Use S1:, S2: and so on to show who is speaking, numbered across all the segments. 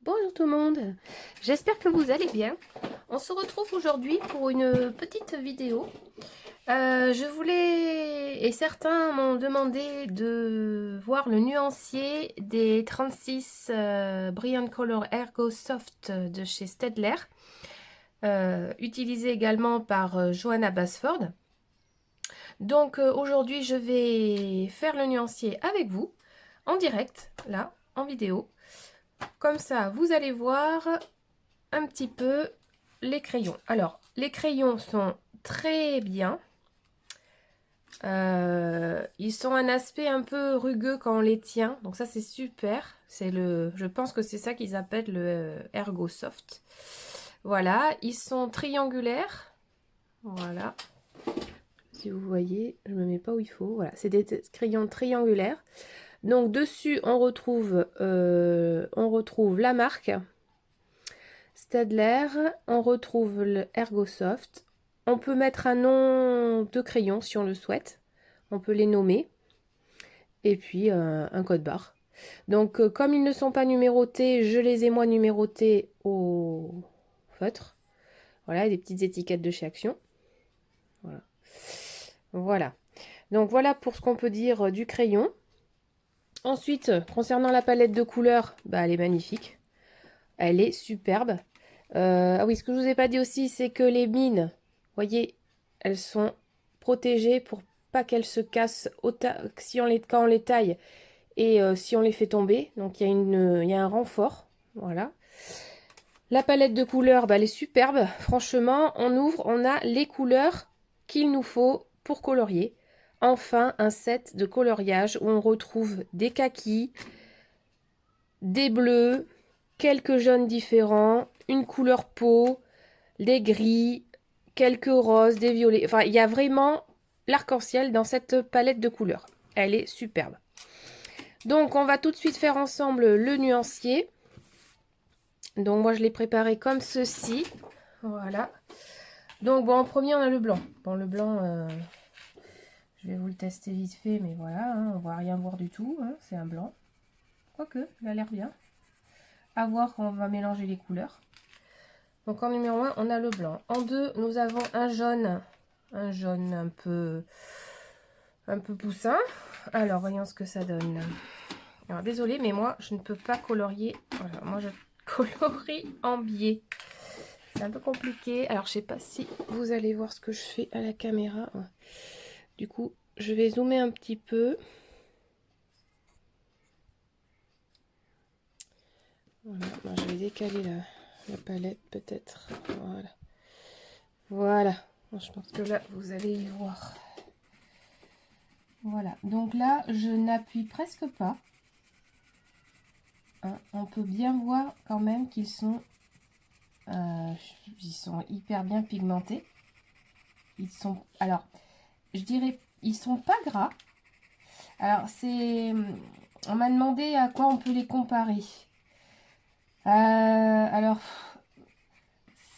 S1: Bonjour tout le monde, j'espère que vous allez bien. On se retrouve aujourd'hui pour une petite vidéo. Je voulais, et certains m'ont demandé de voir le nuancier des 36 Brilliant Color Ergo Soft de chez Staedtler, utilisé également par Johanna Basford. Donc aujourd'hui je vais faire le nuancier avec vous, en direct, là, en vidéo. Comme ça, vous allez voir un petit peu les crayons. Alors, les crayons sont très bien. Ils ont un aspect un peu rugueux quand on les tient. Donc ça, c'est super. Je pense que c'est ça qu'ils appellent le Ergo Soft. Voilà, ils sont triangulaires. Voilà. Si vous voyez, je me mets pas où il faut. Voilà, c'est des crayons triangulaires. Donc dessus, on retrouve la marque Staedtler, on retrouve le Ergosoft. On peut mettre un nom de crayon si on le souhaite. On peut les nommer. Et puis un code barre. Donc comme ils ne sont pas numérotés, je les ai moi numérotés au feutre. Voilà, des petites étiquettes de chez Action. Voilà. Voilà. Donc voilà pour ce qu'on peut dire du crayon. Ensuite, concernant la palette de couleurs, bah, elle est magnifique. Elle est superbe. Ah oui, ce que je vous ai pas dit aussi, c'est que les mines, voyez, elles sont protégées pour pas qu'elles se cassent si quand on les taille et si on les fait tomber. Donc il y a un renfort. Voilà. La palette de couleurs, bah, elle est superbe. Franchement, on ouvre, on a les couleurs qu'il nous faut pour colorier. Enfin, un set de coloriage où on retrouve des kakis, des bleus, quelques jaunes différents, une couleur peau, des gris, quelques roses, des violets. Enfin, il y a vraiment l'arc-en-ciel dans cette palette de couleurs. Elle est superbe. Donc, on va tout de suite faire ensemble le nuancier. Donc, moi, je l'ai préparé comme ceci. Voilà. Donc, bon, en premier, on a le blanc. Bon, le blanc, je vais vous le tester vite fait, mais voilà, hein, on va rien voir du tout. Hein, c'est un blanc. Quoique, il a l'air bien. À voir quand on va mélanger les couleurs. Donc en numéro 1, on a le blanc. En 2, nous avons un jaune un peu poussin. Alors, voyons ce que ça donne. Alors, désolé, mais moi, je ne peux pas colorier. Voilà, moi, je colorie en biais. C'est un peu compliqué. Alors, je sais pas si vous allez voir ce que je fais à la caméra. Du coup, je vais zoomer un petit peu. Voilà, moi, je vais décaler la palette peut-être. Voilà. Voilà. Je pense que là, vous allez y voir. Voilà, donc là, je n'appuie presque pas. Hein, on peut bien voir quand même ils sont hyper bien pigmentés. Ils sont, alors, je dirais, ils sont pas gras. Alors, on m'a demandé à quoi on peut les comparer. Alors,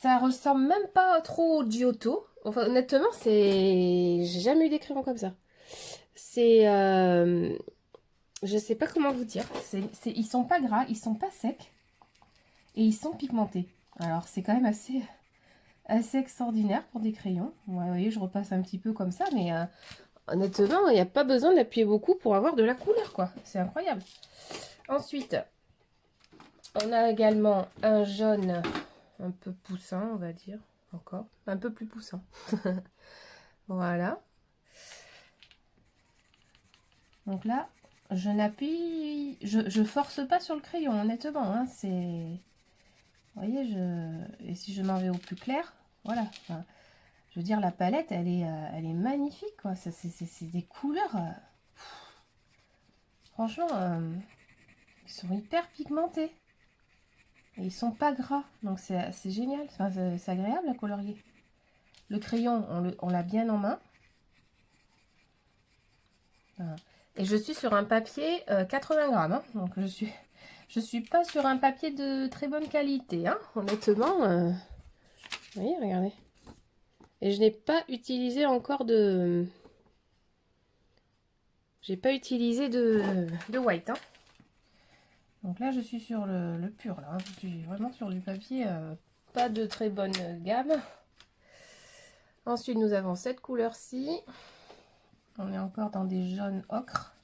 S1: ça ressemble même pas trop au Giotto. Enfin, honnêtement, j'ai jamais eu des crayons comme ça. Je sais pas comment vous dire. Ils sont pas gras, ils sont pas secs et ils sont pigmentés. Alors, c'est quand même assez extraordinaire pour des crayons. Ouais, vous voyez, je repasse un petit peu comme ça, mais honnêtement, il n'y a pas besoin d'appuyer beaucoup pour avoir de la couleur, quoi. C'est incroyable. Ensuite, on a également un jaune un peu poussin, on va dire, encore. Un peu plus poussin. Voilà. Donc là, je force pas sur le crayon, honnêtement. Hein, vous voyez, et si je m'en vais au plus clair, voilà. Enfin, je veux dire, la palette, elle est magnifique, quoi. C'est des couleurs. Franchement, ils sont hyper pigmentés. Et ils sont pas gras. Donc c'est génial. Enfin, c'est agréable à colorier. Le crayon, on l'a bien en main. Voilà. Et je suis sur un papier 80 grammes. Hein. Donc je suis pas sur un papier de très bonne qualité. Hein. Honnêtement, vous voyez, regardez. Et je n'ai pas utilisé encore de... J'ai pas utilisé de white. Hein. Donc là, je suis sur le pur, là. Hein. Je suis vraiment sur du papier, pas de très bonne gamme. Ensuite, nous avons cette couleur-ci. On est encore dans des jaunes ocre.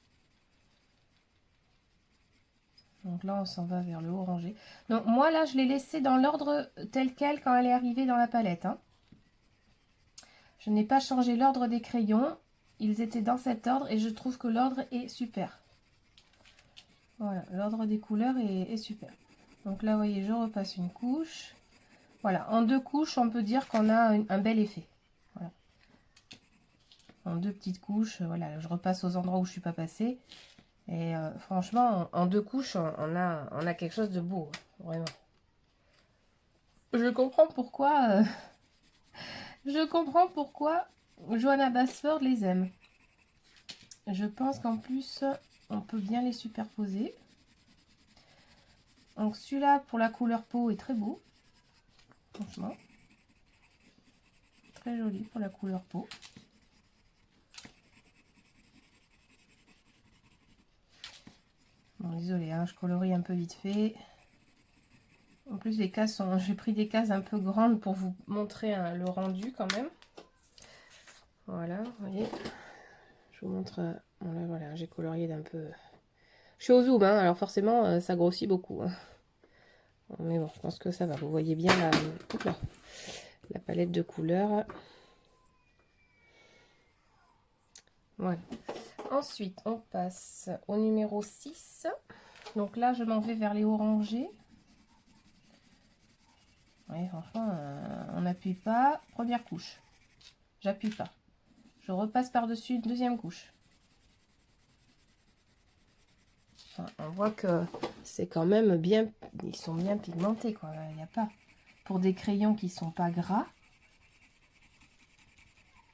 S1: Donc là, on s'en va vers le orangé. Donc moi, là, je l'ai laissé dans l'ordre tel quel quand elle est arrivée dans la palette. Hein. Je n'ai pas changé l'ordre des crayons. Ils étaient dans cet ordre et je trouve que l'ordre est super. Voilà, l'ordre des couleurs est super. Donc là, vous voyez, je repasse une couche. Voilà, en 2 couches, on peut dire qu'on a un bel effet. Voilà. En 2 petites couches, voilà, je repasse aux endroits où je ne suis pas passée. Et franchement, en 2 couches, on a quelque chose de beau, vraiment. Je comprends pourquoi, Johanna Basford les aime. Je pense qu'en plus, on peut bien les superposer. Donc celui-là, pour la couleur peau, est très beau. Franchement. Très joli pour la couleur peau. Bon, désolé, hein, je colorie un peu vite fait. En plus, les cases sont... J'ai pris des cases un peu grandes pour vous montrer le rendu quand même. Voilà, vous voyez. Je vous montre... Bon, là, voilà, j'ai colorié d'un peu... Je suis au zoom, hein, alors forcément, ça grossit beaucoup. Hein. Mais bon, je pense que ça va. Vous voyez bien la palette de couleurs. Voilà. Ensuite, on passe au numéro 6. Donc là, je m'en vais vers les orangés. Oui, franchement, on n'appuie pas. Première couche. J'appuie pas. Je repasse par-dessus une deuxième couche. Enfin, on voit que c'est quand même bien... Ils sont bien pigmentés, quoi. Il n'y a pas... Pour des crayons qui sont pas gras,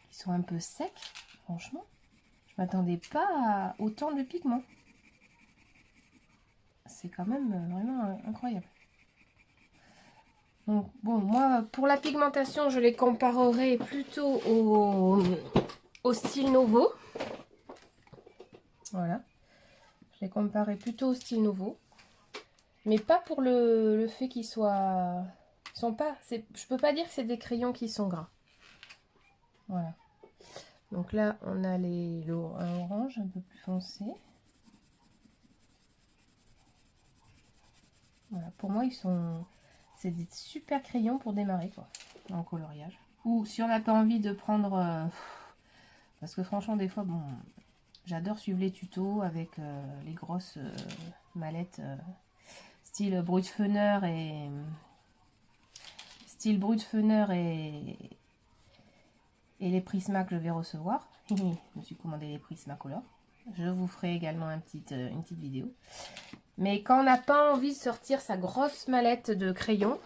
S1: qui sont un peu secs, franchement, je m'attendais pas à autant de pigments. C'est quand même vraiment incroyable. Donc, bon, moi, pour la pigmentation, je les comparerai plutôt au style Nouveau. Voilà. Je les comparerai plutôt au style Nouveau. Mais pas pour le fait qu'ils soient... Sont pas, je peux pas dire que c'est des crayons qui sont gras. Voilà. Donc là, on a un orange un peu plus foncé. Voilà. Pour moi, c'est des super crayons pour démarrer, quoi, en coloriage. Ou si on n'a pas envie de prendre... parce que franchement, des fois, bon, j'adore suivre les tutos avec les grosses mallettes style Brutfener et... et les Prisma que je vais recevoir. Je me suis commandé les Prismacolor. Je vous ferai également une petite vidéo. Mais quand on n'a pas envie de sortir sa grosse mallette de crayons,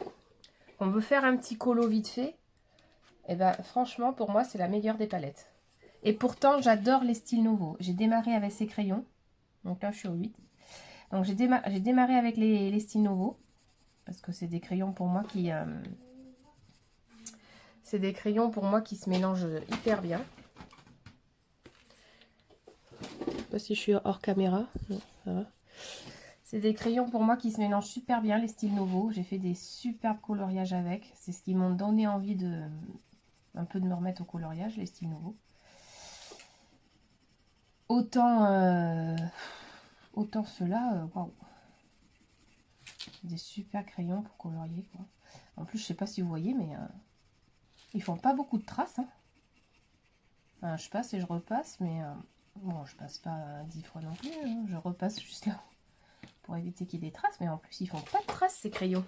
S1: on veut faire un petit colo vite fait, et ben franchement, pour moi, c'est la meilleure des palettes. Et pourtant, j'adore les styles nouveaux. J'ai démarré avec ces crayons. Donc là, je suis au 8. Donc j'ai démarré avec les styles nouveaux. Parce que c'est des crayons pour moi qui... c'est des crayons pour moi qui se mélangent hyper bien. Je sais pas si je suis hors caméra. Non, ça va. C'est des crayons pour moi qui se mélangent super bien, les styles nouveaux. J'ai fait des superbes coloriages avec. C'est ce qui m'ont donné envie un peu de me remettre au coloriage, les styles nouveaux. Autant ceux-là, waouh. Des super crayons pour colorier, quoi. En plus, je sais pas si vous voyez, mais ils font pas beaucoup de traces. Hein. Enfin, je passe et je repasse, mais bon, je passe pas 10 fois non plus. Hein. Je repasse juste là pour éviter qu'il y ait des traces, mais en plus, ils font pas de traces, ces crayons.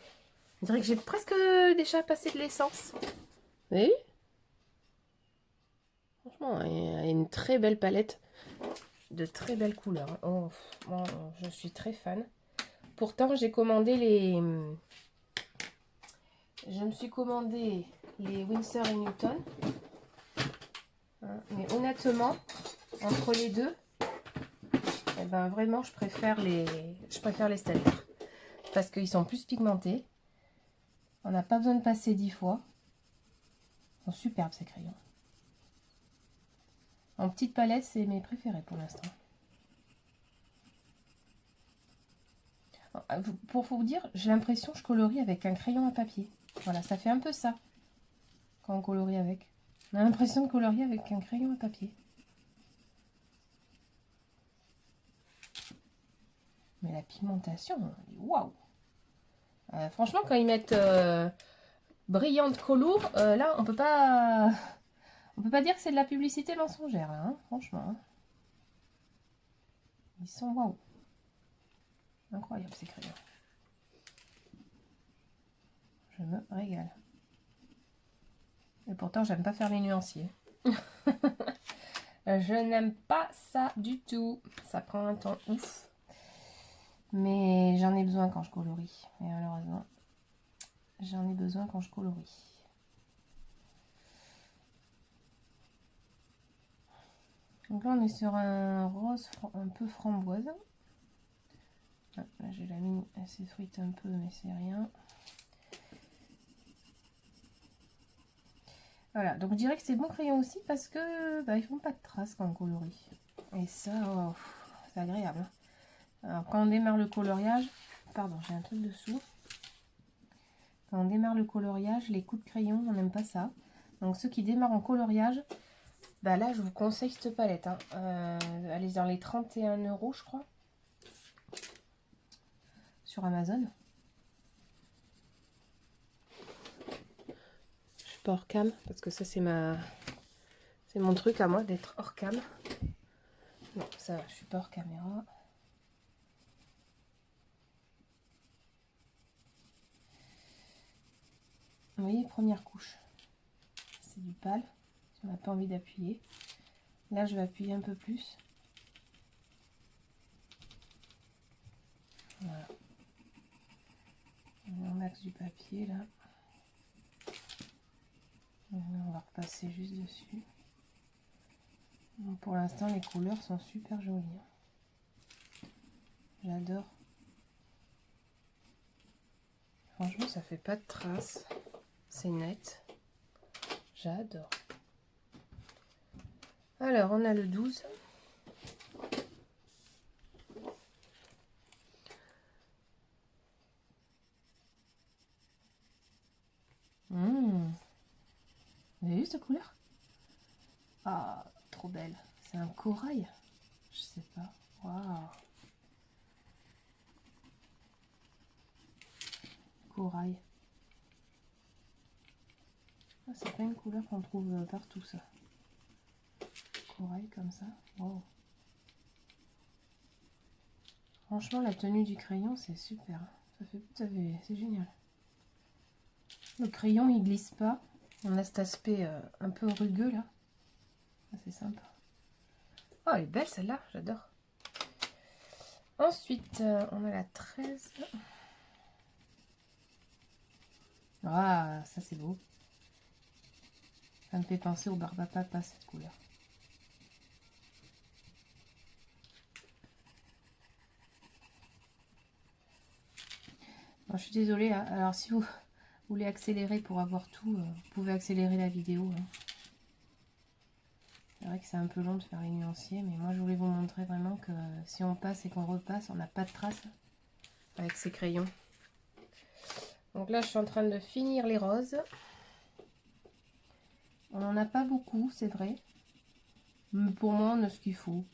S1: On dirait que j'ai presque déjà passé de l'essence. Vous voyez ? Franchement, il y a une très belle palette de très belles couleurs. Oh, bon, je suis très fan. Pourtant, j'ai commandé je me suis commandé les Winsor & Newton. Hein, mais honnêtement, entre les deux, eh ben vraiment, je préfère les Staedtler. Parce qu'ils sont plus pigmentés. On n'a pas besoin de passer 10 fois. Ils sont superbes, ces crayons. En petite palette, c'est mes préférés pour l'instant. Pour vous dire, j'ai l'impression que je colorie avec un crayon à papier. Voilà, ça fait un peu ça quand on colorie avec. On a l'impression de colorier avec un crayon à papier. Mais la pigmentation, waouh! Franchement, quand ils mettent brillante colour, là, on peut pas dire que c'est de la publicité mensongère, là, hein, franchement. Hein. Ils sont waouh! Incroyable ces crayons. Je me régale. Et pourtant, j'aime pas faire les nuanciers. Je n'aime pas ça du tout. Ça prend un temps ouf. Mais j'en ai besoin quand je colorie. Et malheureusement, j'en ai besoin quand je colorie. Donc là, on est sur un rose un peu framboise. Ah, là, j'ai la mine, elle s'effrite un peu, mais c'est rien. Voilà, donc je dirais que c'est bon crayon aussi parce que ils font pas de traces quand on colorie. Et ça, oh, c'est agréable. Alors quand on démarre le coloriage, pardon, j'ai un truc dessous. Quand on démarre le coloriage, les coups de crayon, on n'aime pas ça. Donc ceux qui démarrent en coloriage, là je vous conseille cette palette. Hein. Elle est dans les 31 € je crois. Sur Amazon. Je suis pas hors cam parce que ça c'est mon truc à moi d'être hors cam. Non, ça va, je suis pas hors caméra. Vous voyez, première couche. C'est du pâle. Si on n'a pas envie d'appuyer. Là, je vais appuyer un peu plus. Voilà. On max du papier là. On va repasser juste dessus. Donc, pour l'instant, les couleurs sont super jolies. J'adore. Franchement, ça fait pas de traces. C'est net. J'adore. Alors, on a le 12. Vous avez vu cette couleur? Ah, trop belle. C'est un corail. Je sais pas. Waouh. Corail. Ah, c'est pas une couleur qu'on trouve partout, ça. Corail comme ça. Wow. Franchement, la tenue du crayon, c'est super. C'est génial. Le crayon, il glisse pas. On a cet aspect un peu rugueux, là. Ah, c'est sympa. Oh, elle est belle, celle-là. J'adore. Ensuite, on a la 13. Ah, ça, c'est beau. Ça me fait penser au barbe à papa, cette couleur. Bon, je suis désolée. Hein. Alors, si vous voulez accélérer pour avoir tout, vous pouvez accélérer la vidéo. Hein. C'est vrai que c'est un peu long de faire les nuanciers, mais moi, je voulais vous montrer vraiment que si on passe et qu'on repasse, on n'a pas de traces avec ces crayons. Donc là, je suis en train de finir les roses. On n'en a pas beaucoup, c'est vrai. Mais pour moi, on a ce qu'il faut.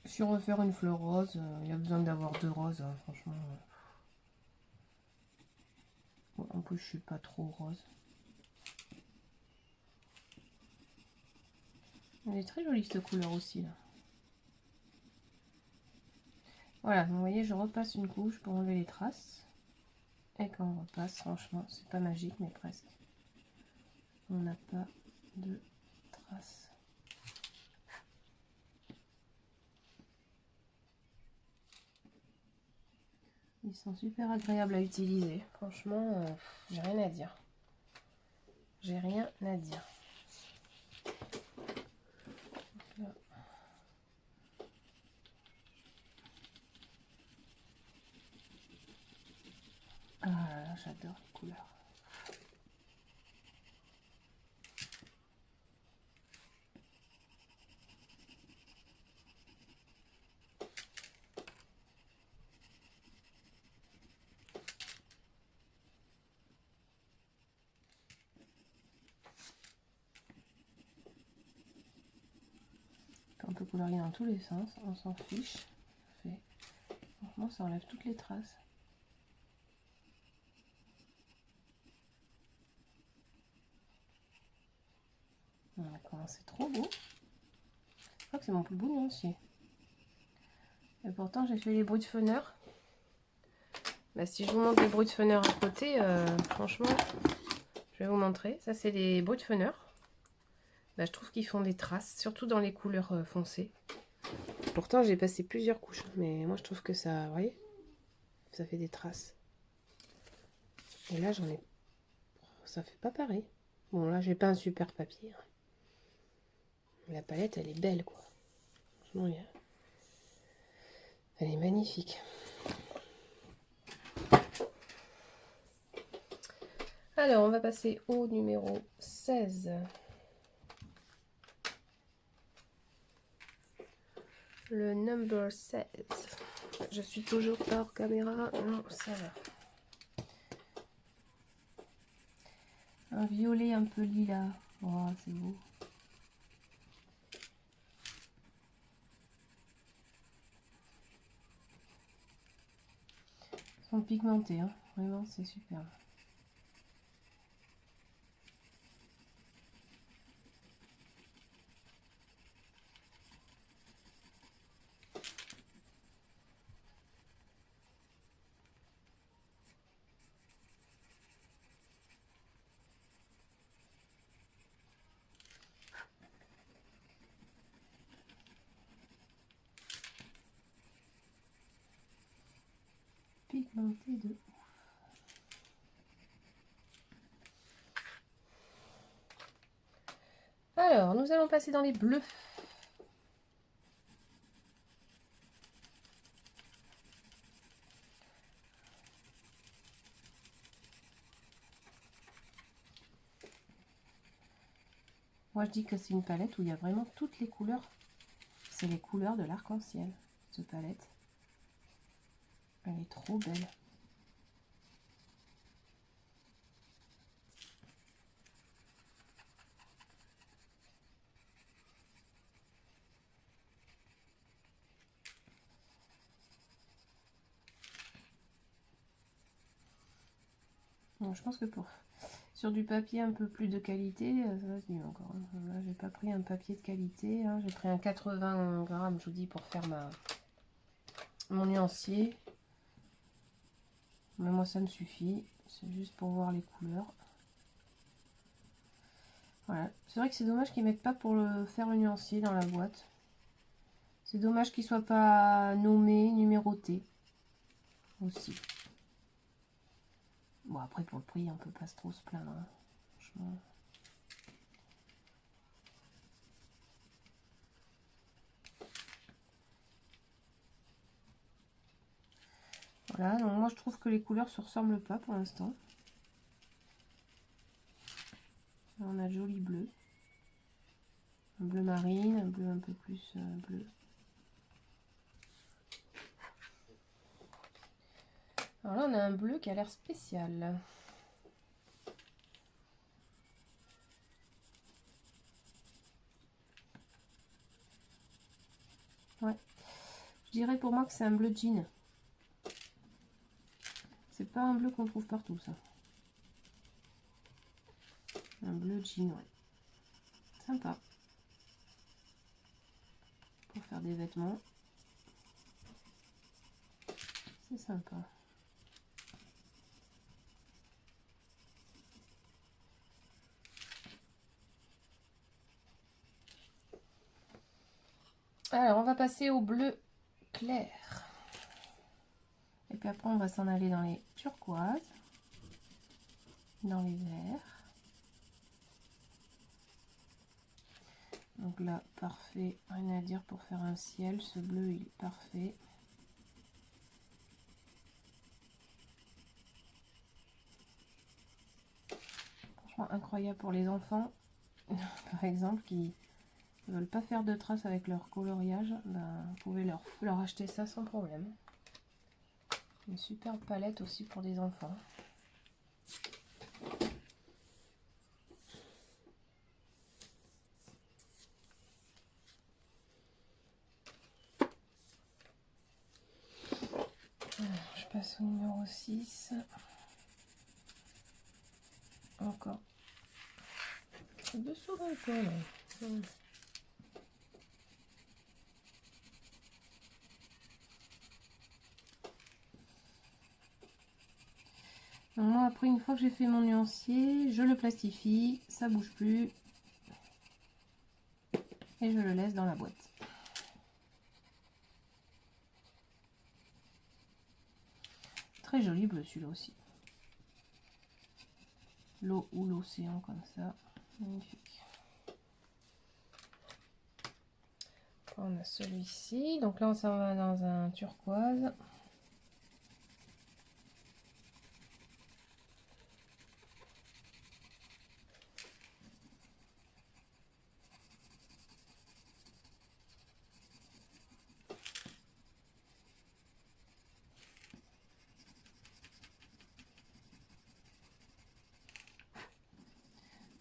S1: Si on veut faire une fleur rose, il y a besoin d'avoir 2 roses, hein, franchement. Bon, en plus, je suis pas trop rose. Elle est très jolie cette couleur aussi là. Voilà, vous voyez, je repasse une couche pour enlever les traces. Et quand on repasse, franchement, c'est pas magique, mais presque. On n'a pas de traces. Ils sont super agréables à utiliser. Franchement, j'ai rien à dire. J'ai rien à dire. Là. Ah là là, j'adore les couleurs. On peut colorier dans tous les sens, on s'en fiche. Franchement, ça enlève toutes les traces. C'est trop beau. Je crois que c'est mon plus beau nuancier. Et pourtant, j'ai fait les bruits de fenêtre. Bah, si je vous montre les bruits de fenêtre à côté, franchement, je vais vous montrer. Ça, c'est les bruits de fenêtre. Bah, je trouve qu'ils font des traces, surtout dans les couleurs foncées. Pourtant, j'ai passé plusieurs couches, mais moi, je trouve que ça, vous voyez, ça fait des traces. Et là, j'en ai... Ça fait pas pareil. Bon, là, j'ai pas un super papier. La palette, elle est belle, quoi. Franchement, elle est magnifique. Alors, on va passer au numéro 16. Le number 16. Je suis toujours hors caméra. Non, ça va. Un violet un peu lilas. Oh, c'est beau. Ils sont pigmentés, hein. Vraiment, c'est super. Pigmenté de ouf. Alors, nous allons passer dans les bleus. Moi, je dis que c'est une palette où il y a vraiment toutes les couleurs. C'est les couleurs de l'arc-en-ciel, cette palette. Elle est trop belle. Bon, je pense que sur du papier un peu plus de qualité, ça va être mieux encore. Là, j'ai pas pris un papier de qualité. Hein. J'ai pris un 80 grammes, je vous dis, pour faire mon nuancier. Mais moi, ça me suffit. C'est juste pour voir les couleurs. Voilà. C'est vrai que c'est dommage qu'ils mettent pas pour faire le nuancier dans la boîte. C'est dommage qu'il soit pas nommé, numéroté aussi. Bon, après, pour le prix, on peut pas trop se plaindre. Hein. Franchement. Voilà, donc moi je trouve que les couleurs se ressemblent pas pour l'instant. On a de jolis bleus. Un bleu marine, un bleu un peu plus bleu. Alors là on a un bleu qui a l'air spécial. Ouais. Je dirais pour moi que c'est un bleu jean. C'est pas un bleu qu'on trouve partout ça. Un bleu jean, ouais. Sympa. Pour faire des vêtements. C'est sympa. Alors on va passer au bleu clair. Et puis après on va s'en aller dans les turquoises. Dans les verts. Donc là, parfait, rien à dire pour faire un ciel. Ce bleu, il est parfait. Franchement, incroyable pour les enfants, par exemple, qui ne veulent pas faire de traces avec leur coloriage. Ben, vous pouvez leur acheter ça sans problème. Une superbe palette aussi pour des enfants. passe au numéro 6. Encore. Dessous un peu là. Donc moi après une fois que j'ai fait mon nuancier, je le plastifie, ça bouge plus. Et je le laisse dans la boîte. Très joli bleu celui-là aussi. L'eau ou l'océan comme ça. Magnifique. On a celui-ci. Donc là on s'en va dans un turquoise.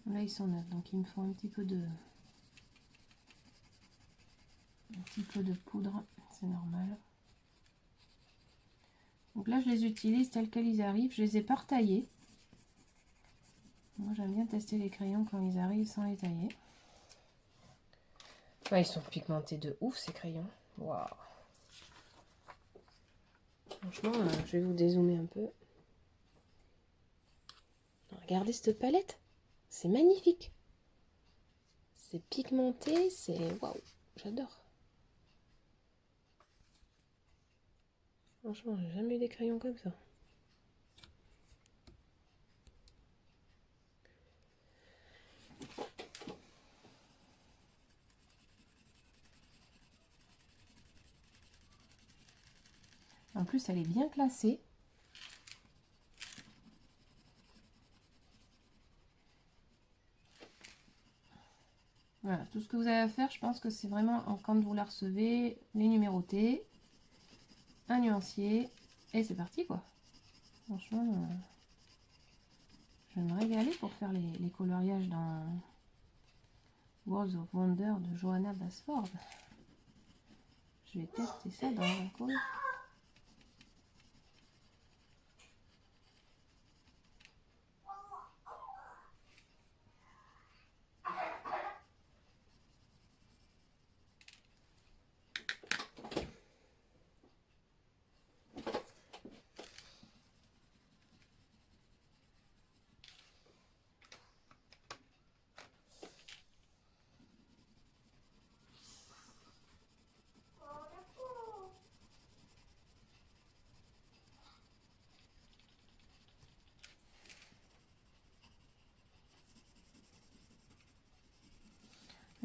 S1: Là ils sont neufs, donc il me faut un petit peu de poudre, c'est normal. Donc là je les utilise tels quels ils arrivent, je les ai pas retaillés. Moi j'aime bien tester les crayons quand ils arrivent sans les tailler. Ouais, ils sont pigmentés de ouf ces crayons. Waouh. Franchement, je vais vous dézoomer un peu. Regardez cette palette, c'est magnifique. C'est pigmenté, c'est waouh, j'adore. Franchement, j'ai jamais eu des crayons comme ça. En plus, elle est bien classée. Voilà, tout ce que vous avez à faire, je pense que c'est vraiment quand vous la recevez, les numéroter, un nuancier, et c'est parti quoi. Franchement, je vais me régaler pour faire les coloriages dans Worlds of Wonder de Johanna Basford. Je vais tester ça dans un cours.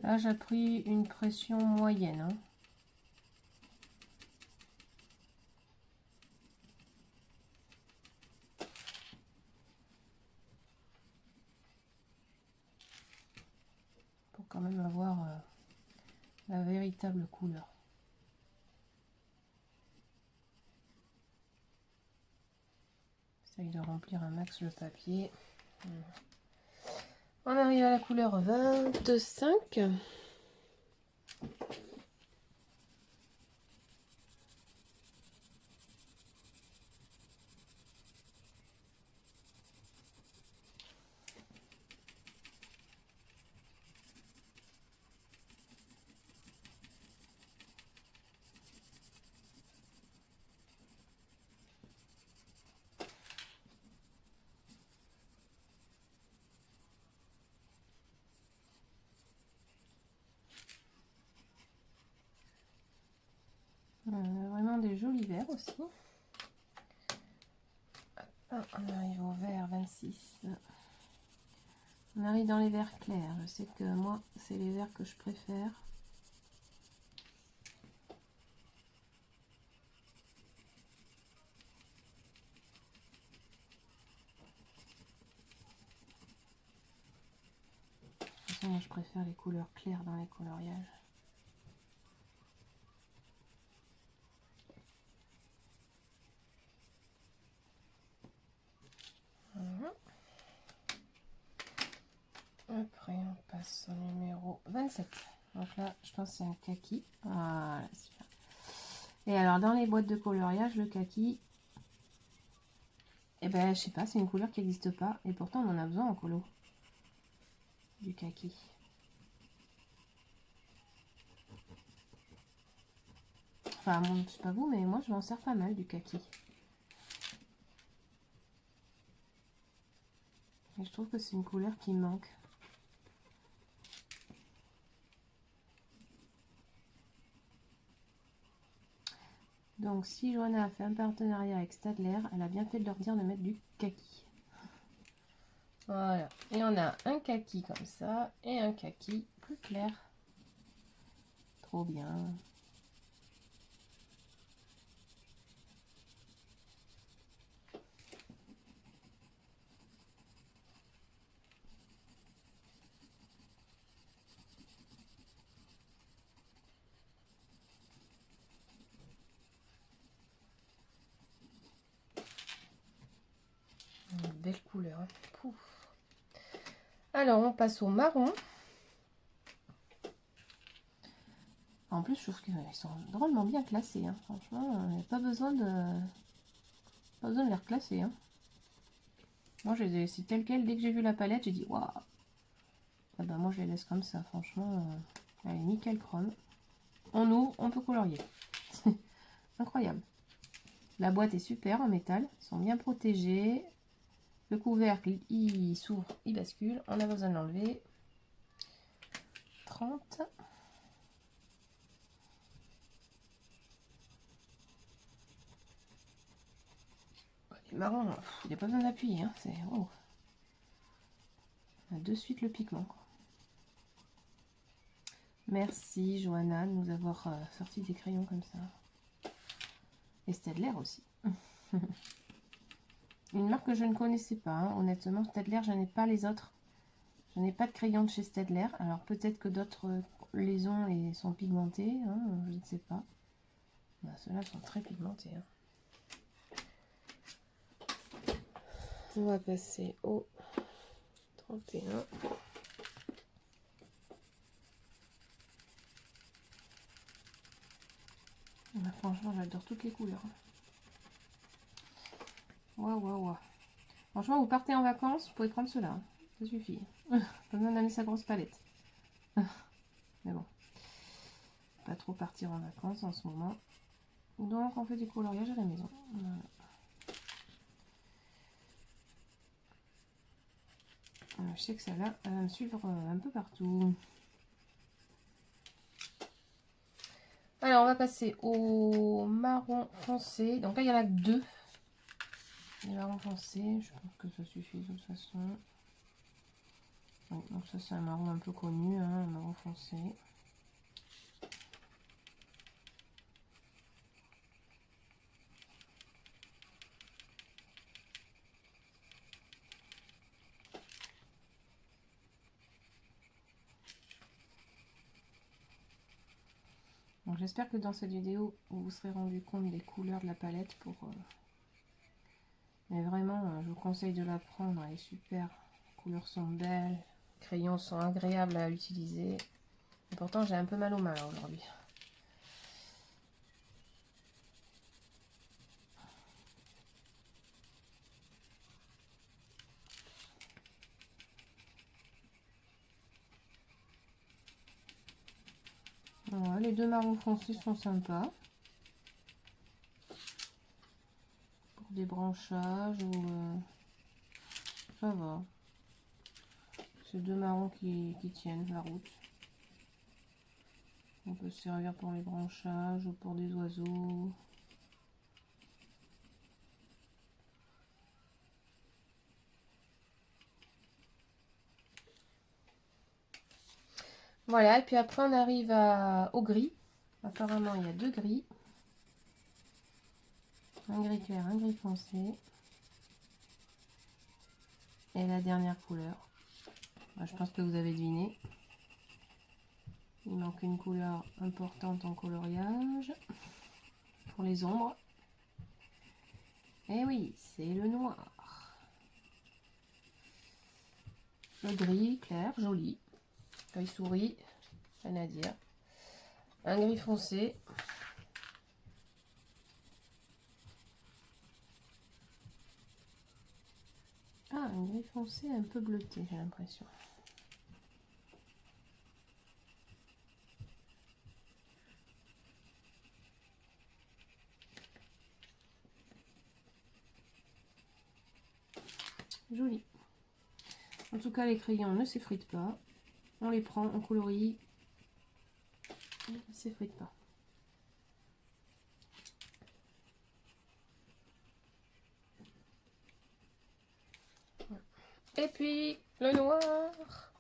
S1: Là, j'ai pris une pression moyenne. Hein. Pour quand même avoir la véritable couleur. J'essaye de remplir un max le papier. On arrive à la couleur 25. Vraiment des jolis verts aussi. On arrive au vert 26. On arrive dans les verts clairs. Je sais que moi, c'est les verts que je préfère. De toute façon, moi, je préfère les couleurs claires dans les coloriages. Après, on passe au numéro 27. Donc là, je pense que c'est un kaki. Voilà, super. Et alors, dans les boîtes de coloriage, le kaki, Et ben, je sais pas, c'est une couleur qui n'existe pas. Et pourtant, on en a besoin en colo. Du kaki. Enfin, bon, je sais pas vous, mais moi, je m'en sers pas mal du kaki. Et je trouve que c'est une couleur qui me manque. Donc, si Johanna a fait un partenariat avec Staedtler, elle a bien fait de leur dire de mettre du kaki. Voilà. Et on a un kaki comme ça et un kaki plus clair. Trop bien. Une belle couleur. Hein. Pouf. Alors, on passe au marron. En plus, je trouve qu'ils sont drôlement bien classés. Hein. Franchement, il n'y a pas besoin de les reclasser. Hein. Moi, je les ai laissés tels quels. Dès que j'ai vu la palette, j'ai dit waouh. Ah bah, moi, je les laisse comme ça. Franchement, elle est nickel chrome. On ouvre, on peut colorier. Incroyable. La boîte est super en métal. Ils sont bien protégés. Le couvercle, il s'ouvre, il bascule. On a besoin de l'enlever. 30. Les marrons, il n'y a pas besoin d'appuyer. Hein, c'est oh. On a de suite le pigment. Merci Johanna de nous avoir sorti des crayons comme ça. Et Staedtler aussi. Une marque que je ne connaissais pas. Hein. Honnêtement, Staedtler, je n'ai pas les autres. Je n'ai pas de crayon de chez Staedtler. Alors peut-être que d'autres les ont et sont pigmentés. Hein, je ne sais pas. Bah, ceux-là sont très pigmentés. Hein. On va passer au 31. Bah, franchement, j'adore toutes les couleurs. Waouh, waouh, waouh. Franchement, vous partez en vacances, vous pouvez prendre cela. Hein. Ça suffit. Pas besoin d'amener sa grosse palette. Mais bon. Pas trop partir en vacances en ce moment. Donc, on fait du coloriage à la maison. Voilà. Je sais que celle-là, elle va me suivre un peu partout. Alors, on va passer au marron foncé. Donc là, il y en a que deux. Le marron foncé, je pense que ça suffit de toute façon. Oui, donc ça, c'est un marron un peu connu, hein, un marron foncé. Donc j'espère que dans cette vidéo, vous vous serez rendu compte des couleurs de la palette pour... Mais vraiment, je vous conseille de la prendre, elle est super. Les couleurs sont belles, les crayons sont agréables à utiliser. Et pourtant, j'ai un peu mal aux mains aujourd'hui. Voilà, les deux marrons foncés sont sympas. Pour des branchages ou... ça va. C'est deux marrons qui tiennent la route. On peut se servir pour les branchages ou pour des oiseaux. Voilà, et puis après on arrive au gris. Apparemment il y a deux gris. Un gris clair, un gris foncé. Et la dernière couleur. Je pense que vous avez deviné. Il manque une couleur importante en coloriage. Pour les ombres. Et oui, c'est le noir. Le gris clair, joli. Feuille souris, rien à dire. Un gris foncé. un gris foncé un peu bleuté, j'ai l'impression. Joli. En tout cas, les crayons ne s'effritent pas. On les prend, on colorie. Ils ne s'effritent pas. Et puis, le noir.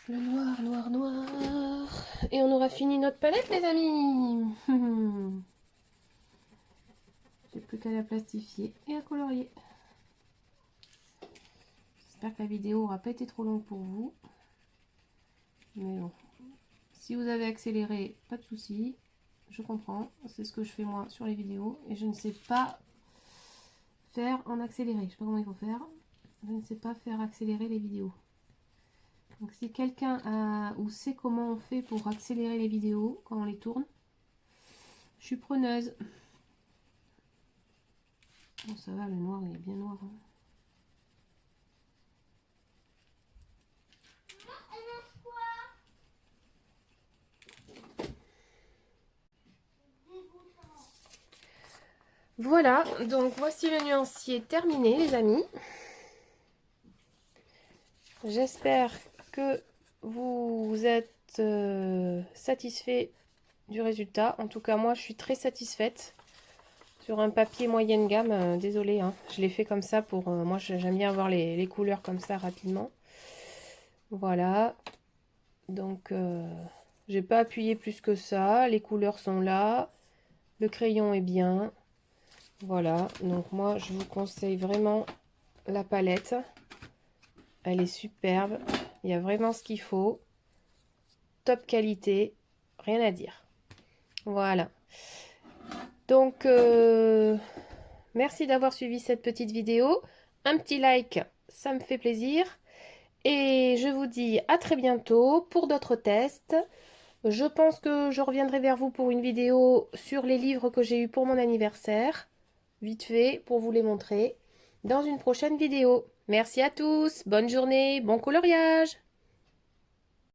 S1: Le noir, noir, noir. Et on aura fini notre palette, les amis. J'ai plus qu'à la plastifier et à colorier. J'espère que la vidéo aura pas été trop longue pour vous. Mais bon, si vous avez accéléré, pas de souci. Je comprends. C'est ce que je fais moi sur les vidéos. Et je ne sais pas faire en accéléré. Je sais pas comment il faut faire. Je ne sais pas faire accélérer les vidéos. Donc si quelqu'un a ou sait comment on fait pour accélérer les vidéos quand on les tourne, je suis preneuse. Bon, ça va, le noir il est bien noir. Hein. Voilà, donc voici le nuancier terminé, les amis. J'espère que vous êtes satisfait du résultat. En tout cas, moi, je suis très satisfaite. Sur un papier moyenne gamme, désolé, hein, je l'ai fait comme ça pour... moi, j'aime bien avoir les couleurs comme ça rapidement. Voilà. Donc, j'ai pas appuyé plus que ça. Les couleurs sont là. Le crayon est bien. Voilà. Donc, moi, je vous conseille vraiment la palette. Elle est superbe. Il y a vraiment ce qu'il faut. Top qualité. Rien à dire. Voilà. Donc, merci d'avoir suivi cette petite vidéo. Un petit like, ça me fait plaisir. Et je vous dis à très bientôt pour d'autres tests. Je pense que je reviendrai vers vous pour une vidéo sur les livres que j'ai eus pour mon anniversaire. Vite fait, pour vous les montrer. Dans une prochaine vidéo. Merci à tous. Bonne journée. Bon coloriage.